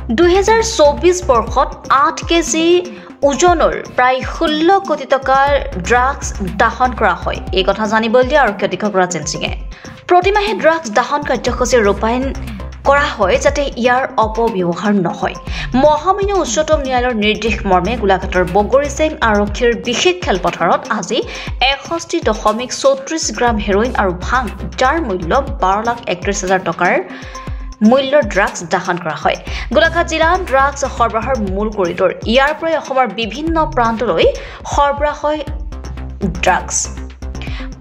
2024 বৰ্ষত 8 কেজি ওজনৰ প্ৰায় 16 কোটি টকাৰ ড্ৰাগছ দাহন কৰা হয়। এই কথা জানিবলৈ দিয়ে আৰক্ষী অধীক্ষক ৰাজেন সিঙে। প্ৰতিমাহে ড্ৰাগছ দাহন কাৰ্যসূচী ৰূপায়ণ কৰা হয় যাতে ইয়াৰ অপব্যৱহাৰ নহয়। মহামান্য উচ্চতম ন্যায়ালয়ৰ নিৰ্দেশ মৰ্মে গোলাঘাটৰ বগৰীচেং আৰক্ষীৰ বিশেষ খেলপথাৰত আজি 61.34 গ্ৰাম হেৰোইন আৰু ভাং যাৰ মূল্য 12,31,000 টকাৰ মূল্যৰ ড্ৰাগছ দাহন কৰা হয়। গোলাঘাট জিলা ড্ৰাগছ সৰবৰাহৰ মূল কৰিডৰ। ইয়াৰ পৰাই অসমৰ বিভিন্ন প্ৰান্তলৈ সৰবৰাহ হয় ড্ৰাগছ।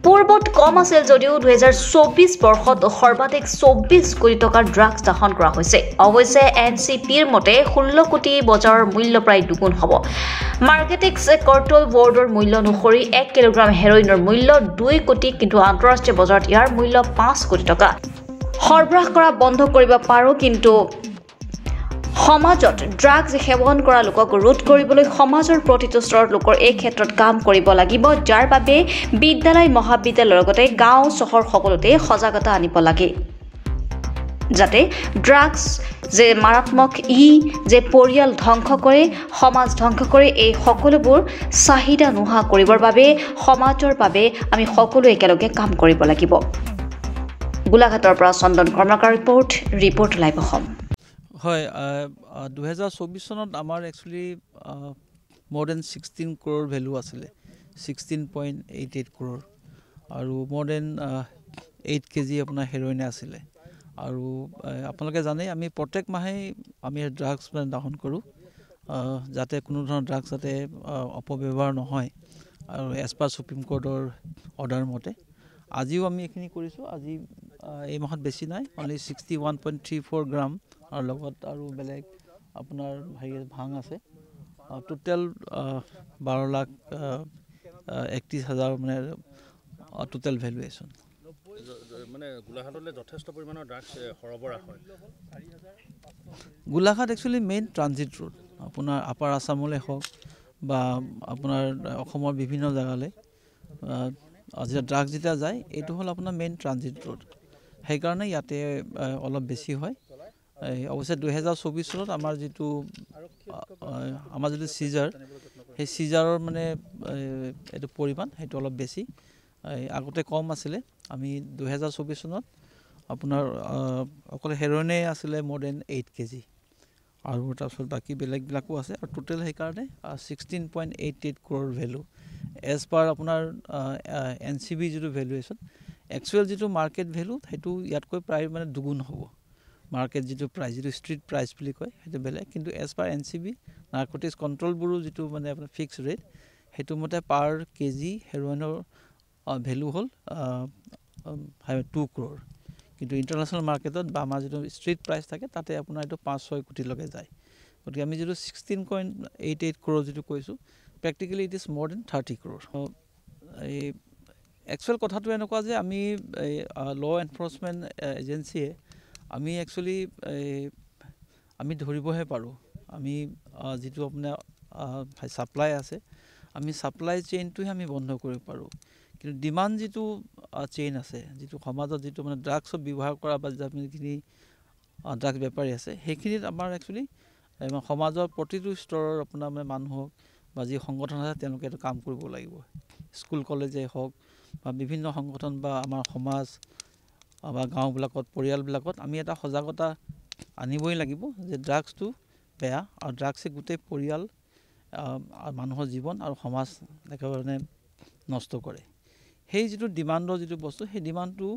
পূৰ্বত কম আছিল যদিও 2024 বৰ্ষত সৰ্বাধিক 24 কোটি টকাৰ ড্ৰাগছ দাহন কৰা হৈছে। অৱশ্যে এনচিপিৰ মতে 16 কোটি বজাৰৰ মূল্য প্ৰায় দুগুণ হ'ব। মাৰ্কেটিক্স কণ্ট্ৰল বৰ্ডৰ মূল্য অনুসৰি 1 কিলোগ্ৰাম হেৰোইনৰ মূল্য 2 কোটি, কিন্তু আন্তঃৰাষ্ট্ৰীয় বজাৰত ইয়াৰ মূল্য 5 কোটি টকা। সৰবৰাহ কৰা বন্ধ কৰিব পাৰোঁ, কিন্তু সমাজত ড্ৰাগছ সেৱন কৰা লোকক ৰোধ কৰিবলৈ সমাজৰ প্ৰতিটো স্তৰৰ লোকৰ এই ক্ষেত্ৰত কাম কৰিব লাগিব, যাৰ বাবে বিদ্যালয় মহাবিদ্যালয়ৰ লগতে গাঁও চহৰ সকলোতে সজাগতা আনিব লাগে যাতে ড্ৰাগছ যে মাৰাত্মক যে পৰিয়াল ধ্বংস কৰে, সমাজ ধ্বংস কৰে, এই সকলোবোৰ চাহিদা নোহোৱা কৰিবৰ বাবে সমাজৰ বাবে আমি সকলো একেলগে কাম কৰিব লাগিব। গোলাঘাটৰ পৰা চন্দন কৰ্মকাৰ ৰিপৰ্ট লাইভ অসম। হয়, 2024 চনত আমাৰ actually more than 16 crore value আছিলে, 16.88 crore, আৰু more than 8 কেজি আপোনাৰ হেৰোইন আছিলে। আৰু আপোনালোকে জানে আমি প্ৰত্যেক মাহেই আমি ড্ৰাগছ দাহন কৰোঁ যাতে কোনো ধৰণৰ ড্ৰাগছ যাতে অপব্যৱহাৰ নহয়, আৰু এজ পাৰ সুপ্ৰিম কোৰ্টৰ অৰ্ডাৰ মতে আজিও আমি এইখিনি কৰিছোঁ। আজি এই মাহত বেছি নাই, অনলি 61.34 গ্ৰাম, আৰু লগত আৰু বেলেগ আপোনাৰ ভাং আছে। টোটেল 12,31,000 মানে টোটেল ভেলুৱেশ্যন। মানে গোলাঘাটলৈ যথেষ্ট পৰিমাণৰ ড্ৰাগছ সৰবৰাহ হয়। Golaghat actually main transit road, আপোনাৰ আপাৰ আছামলৈ হওক বা আপোনাৰ অসমৰ বিভিন্ন জেগালৈ যেতিয়া ড্ৰাগছ যেতিয়া যায়, এইটো হ'ল আপোনাৰ মেইন ট্ৰানজিট ৰোড, সেইকাৰণে ইয়াতে অলপ বেছি হয়। অৱশ্যে 2024 চনত আমাৰ যিটো চিজাৰ, সেই চিজাৰৰ মানে এইটো পৰিমাণ সেইটো অলপ বেছি, আগতে কম আছিলে। আমি 2024 চনত আপোনাৰ অকল হেৰোইনে আছিলে more than 8 কেজি, আৰু তাৰপিছত বাকী বেলেগবিলাকো আছে, আৰু টোটেল সেইকাৰণে 16.88 crore ভেলু এজ পাৰ আপোনাৰ NCB যিটো ভেলুৱেশ্যন। একচুৱেল যিটো মাৰ্কেট ভেলু সেইটো ইয়াতকৈ প্ৰায় মানে দুগুণ হ'ব। মাৰ্কেট যিটো প্ৰাইচ, যিটো ষ্ট্ৰীট প্ৰাইচ বুলি কয়, সেইটো বেলেগ, কিন্তু as per NCB narcotics control bureau যিটো মানে আপোনাৰ ফিক্স ৰেট, সেইটো মতে পাৰ কেজি হেৰোইনৰ ভেলু হ'ল 2 crore, কিন্তু ইণ্টাৰনেশ্যনেল মাৰ্কেটত বা আমাৰ যিটো ষ্ট্ৰীট প্ৰাইচ থাকে তাতে আপোনাৰ এইটো 5-6 কোটিলৈকে যায়। গতিকে আমি যিটো 16.88 crore যিটো কৈছোঁ, practically it is more than 30 crore। এই একচুৱেল কথাটো এনেকুৱা যে আমি ল' এনফৰ্চমেণ্ট এজেঞ্চিয়ে আমি একচুৱেলি আমি ধৰিবহে পাৰোঁ। আমি যিটো আপোনাৰ ছাপ্লাই আছে, আমি ছাপ্লাই চেইনটোহে আমি বন্ধ কৰিব পাৰোঁ, কিন্তু ডিমাণ্ড যিটো চেইন আছে, যিটো সমাজত যিটো মানে ড্ৰাগছৰ ব্যৱহাৰ কৰা বা যিখিনি ড্ৰাগছ বেপাৰী আছে, সেইখিনিত আমাৰ একচুৱেলি সমাজৰ প্ৰতিটো স্তৰৰ আপোনাৰ মানে মানুহক বা যি সংগঠন আছে তেওঁলোকে এইটো কাম কৰিব লাগিব। স্কুল কলেজে হওক বা বিভিন্ন সংগঠন বা আমাৰ সমাজ বা গাঁওবিলাকত, পৰিয়ালবিলাকত আমি এটা সজাগতা আনিবই লাগিব যে ড্ৰাগছটো বেয়া, আৰু ড্ৰাগছে গোটেই পৰিয়াল, মানুহৰ জীৱন আৰু সমাজ একেবাৰে নষ্ট কৰে। সেই যিটো ডিমাণ্ডৰ যিটো বস্তু, সেই ডিমাণ্ডটো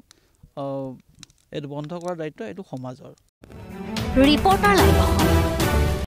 এইটো বন্ধ কৰাৰ দায়িত্ব এইটো সমাজৰ। Reporter live Assam.